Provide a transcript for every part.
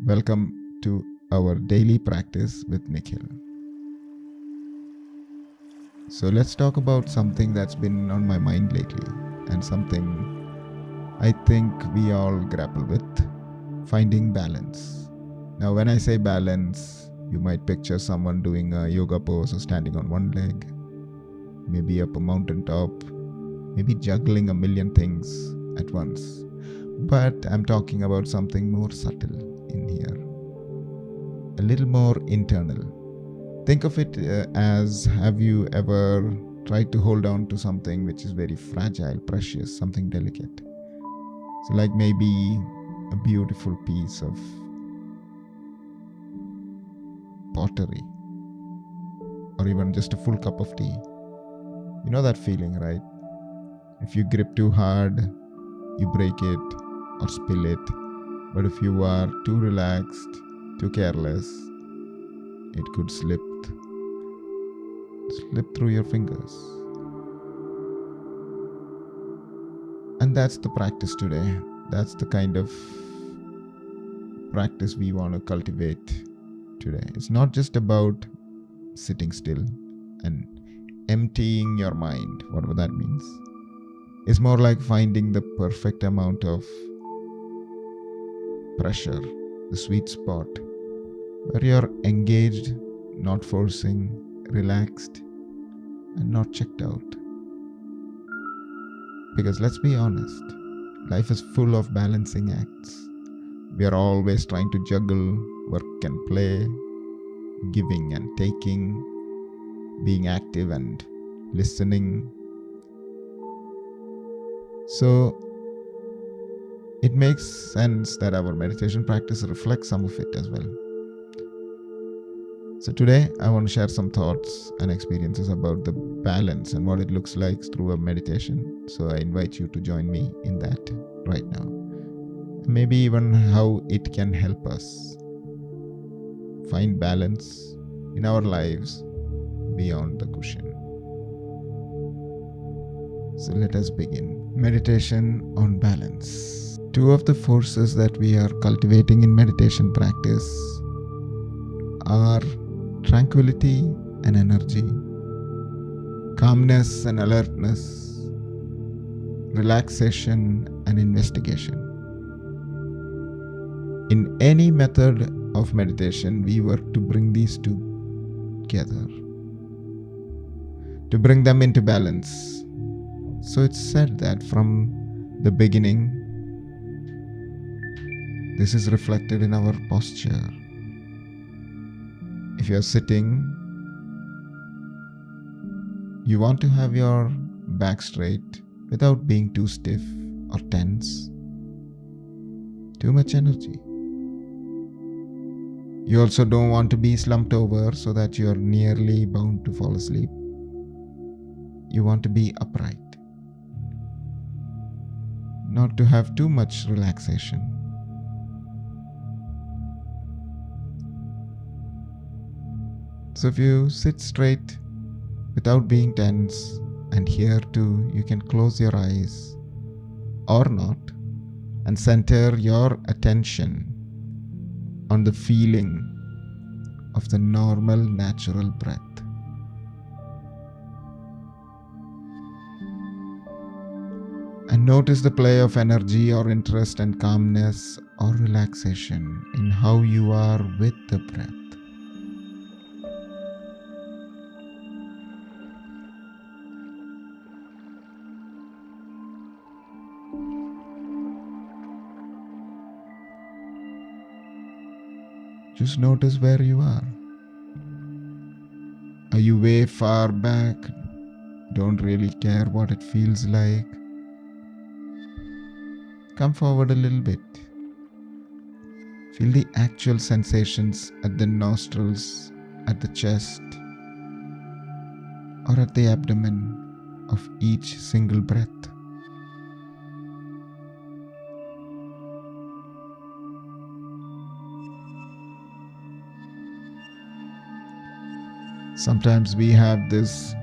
Welcome to our daily practice with Nikhil. So, let's talk about something that's been on my mind lately and something I think we all grapple with: finding balance. Now, when I say balance, you might picture someone doing a yoga pose or standing on one leg, maybe up a mountaintop, maybe juggling a million things at once. But I'm talking about something more subtle in here, a little more internal. Think of it as, have you ever tried to hold on to something which is very fragile, precious, something delicate? So, like maybe a beautiful piece of pottery, or even just a full cup of tea. You know that feeling, right? If you grip too hard, you break it or spill it. But if you are too relaxed, too careless, it could slip through your fingers. And that's the practice today. That's the kind of practice we want to cultivate today. It's not just about sitting still and emptying your mind, whatever that means. It's more like finding the perfect amount of pressure, the sweet spot, where you're engaged, not forcing, relaxed, and not checked out. Because let's be honest, life is full of balancing acts. We are always trying to juggle work and play, giving and taking, being active and listening. So it makes sense that our meditation practice reflects some of it as well. So today I want to share some thoughts and experiences about the balance and what it looks like through a meditation. So I invite you to join me in that right now. Maybe even how it can help us find balance in our lives beyond the cushion. So let us begin. Meditation on balance. Two of the forces that we are cultivating in meditation practice are tranquility and energy, calmness and alertness, relaxation and investigation. In any method of meditation, we work to bring these two together, to bring them into balance. So it's said that from the beginning, this is reflected in our posture. If you're sitting, you want to have your back straight without being too stiff or tense, too much energy. You also don't want to be slumped over so that you're nearly bound to fall asleep. You want to be upright, not to have too much relaxation. So if you sit straight without being tense, and here too you can close your eyes or not and center your attention on the feeling of the normal, natural breath. And notice the play of energy or interest and calmness or relaxation in how you are with the breath. Just notice where you are. Are you way far back? Don't really care what it feels like? Come forward a little bit. Feel the actual sensations at the nostrils, at the chest, or at the abdomen of each single breath. Sometimes we have this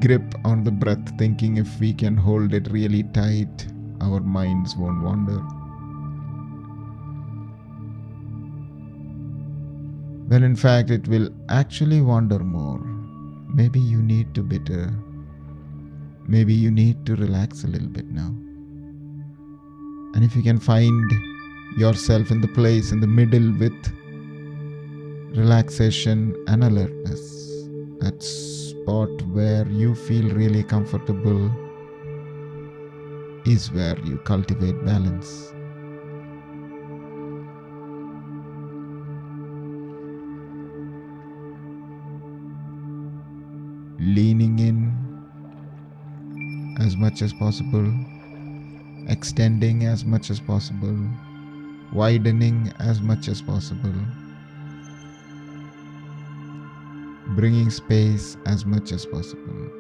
grip on the breath, thinking if we can hold it really tight, our minds won't wander. when in fact it will actually wander more. Maybe you need to bitter. Maybe you need to relax a little bit now. And if you can find yourself in the place in the middle with relaxation and alertness, that spot where you feel really comfortable is where you cultivate balance. Leaning in as much as possible, extending as much as possible, widening as much as possible, bringing space as much as possible.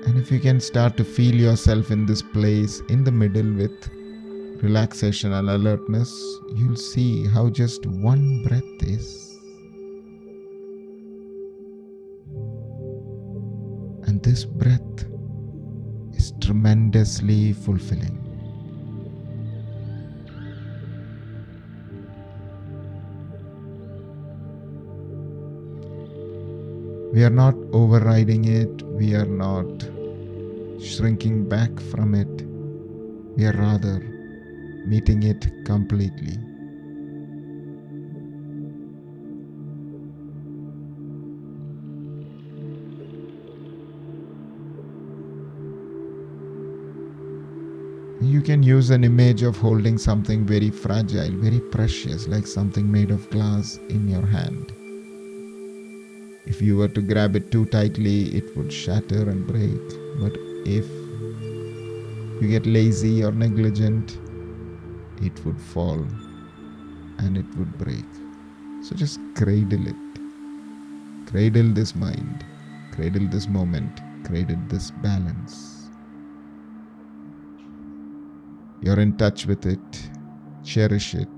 And if you can start to feel yourself in this place in the middle with relaxation and alertness, you'll see how just one breath is. And this breath is tremendously fulfilling. We are not overriding it, we are not shrinking back from it, we are rather meeting it completely. You can use an image of holding something very fragile, very precious, like something made of glass in your hand. If you were to grab it too tightly, it would shatter and break. But if you get lazy or negligent, it would fall and it would break. So just cradle it. Cradle this mind. Cradle this moment. Cradle this balance. You're in touch with it. Cherish it.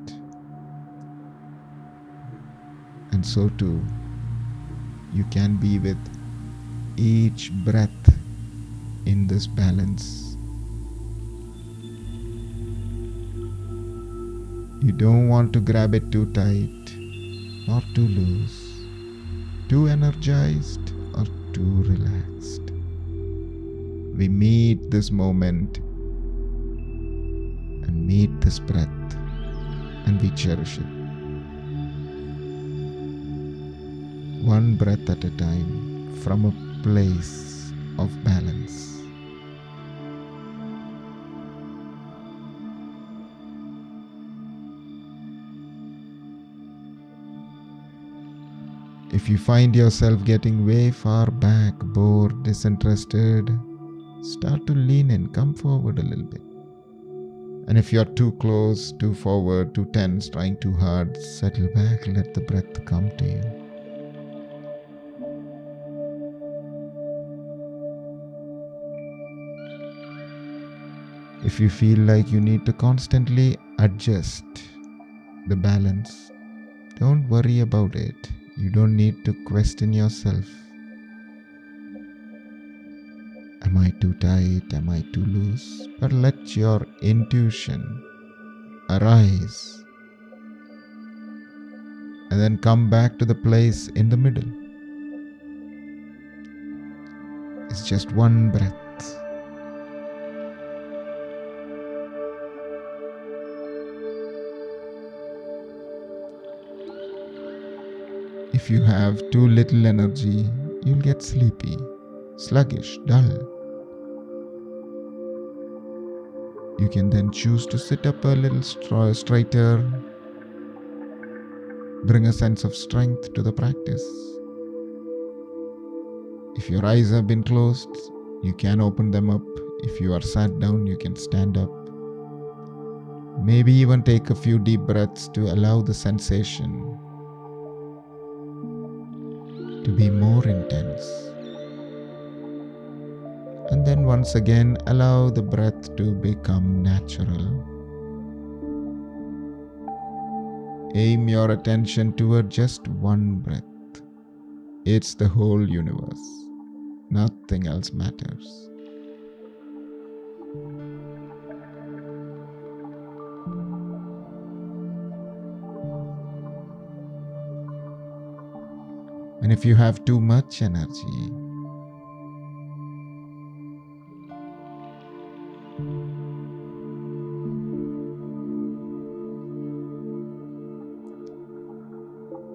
And so too, you can be with each breath in this balance. You don't want to grab it too tight or too loose, too energized or too relaxed. We meet this moment and meet this breath and we cherish it. One breath at a time from a place of balance. If you find yourself getting way far back, bored, disinterested, start to lean in, come forward a little bit. And if you're too close, too forward, too tense, trying too hard, settle back, let the breath come to you. If you feel like you need to constantly adjust the balance, don't worry about it. You don't need to question yourself. Am I too tight? Am I too loose? But let your intuition arise and then come back to the place in the middle. It's just one breath. If you have too little energy, you'll get sleepy, sluggish, dull. You can then choose to sit up a little straighter, bring a sense of strength to the practice. If your eyes have been closed, you can open them up. If you are sat down, you can stand up. Maybe even take a few deep breaths to allow the sensation to be more intense. And then once again, allow the breath to become natural. Aim your attention toward just one breath. It's the whole universe. Nothing else matters. And if you have too much energy,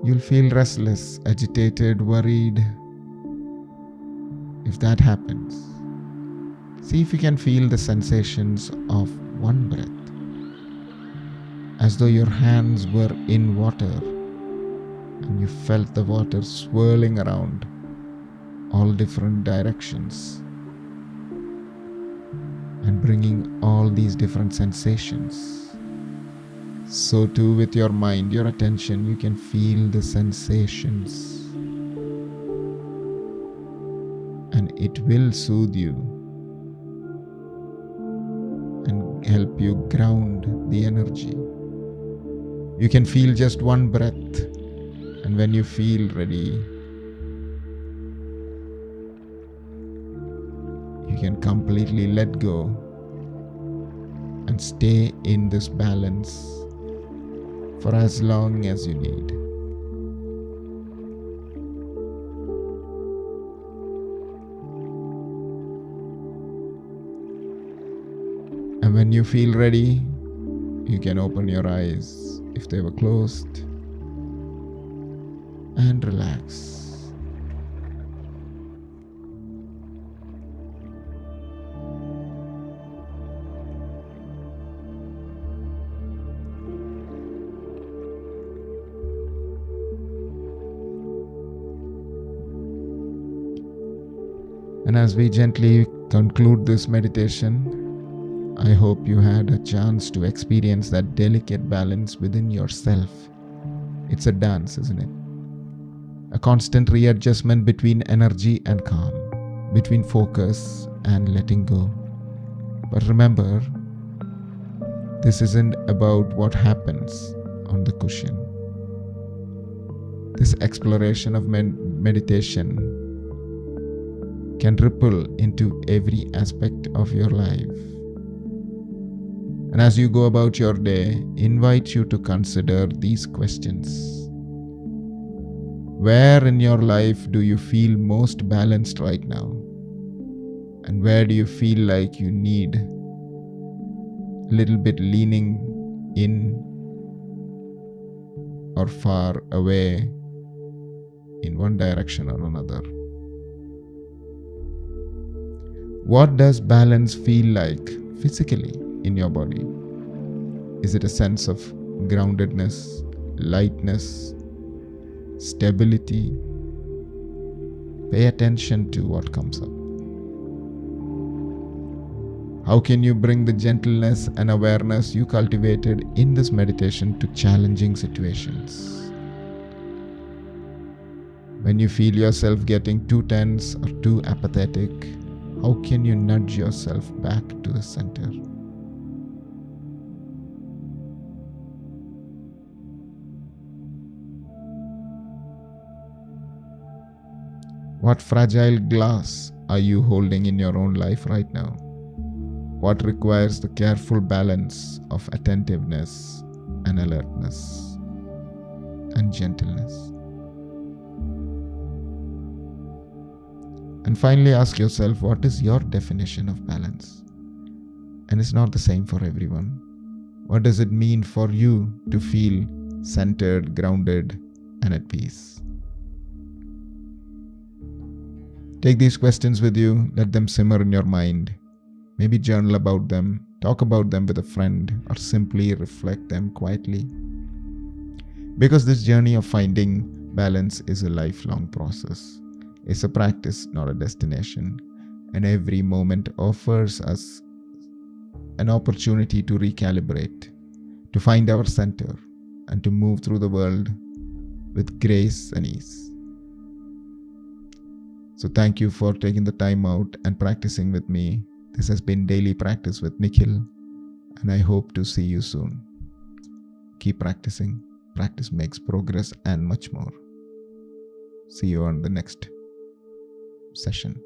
you'll feel restless, agitated, worried. If that happens, see if you can feel the sensations of one breath, as though your hands were in water and you felt the water swirling around all different directions and bringing all these different sensations. So too with your mind, your attention, you can feel the sensations, and it will soothe you and help you ground the energy. You can feel just one breath, and when you feel ready, you can completely let go and stay in this balance for as long as you need. And when you feel ready, you can open your eyes if they were closed and relax. And as we gently conclude this meditation, I hope you had a chance to experience that delicate balance within yourself. It's a dance, isn't it? A constant readjustment between energy and calm, between focus and letting go. But remember, this isn't about what happens on the cushion. This exploration of meditation can ripple into every aspect of your life. And as you go about your day, invite you to consider these questions. Where in your life do you feel most balanced right now? And where do you feel like you need a little bit leaning in or far away in one direction or another? What does balance feel like physically in your body? Is it a sense of groundedness, lightness, stability? Pay attention to what comes up. How can you bring the gentleness and awareness you cultivated in this meditation to challenging situations? When you feel yourself getting too tense or too apathetic, how can you nudge yourself back to the center? What fragile glass are you holding in your own life right now? What requires the careful balance of attentiveness and alertness and gentleness? And finally, ask yourself, what is your definition of balance? And it's not the same for everyone. What does it mean for you to feel centered, grounded, and at peace? Take these questions with you, let them simmer in your mind. Maybe journal about them, talk about them with a friend, or simply reflect them quietly. Because this journey of finding balance is a lifelong process. It's a practice, not a destination. And every moment offers us an opportunity to recalibrate, to find our center, and to move through the world with grace and ease. So thank you for taking the time out and practicing with me. This has been Daily Practice with Nikhil, and I hope to see you soon. Keep practicing. Practice makes progress and much more. See you on the next session.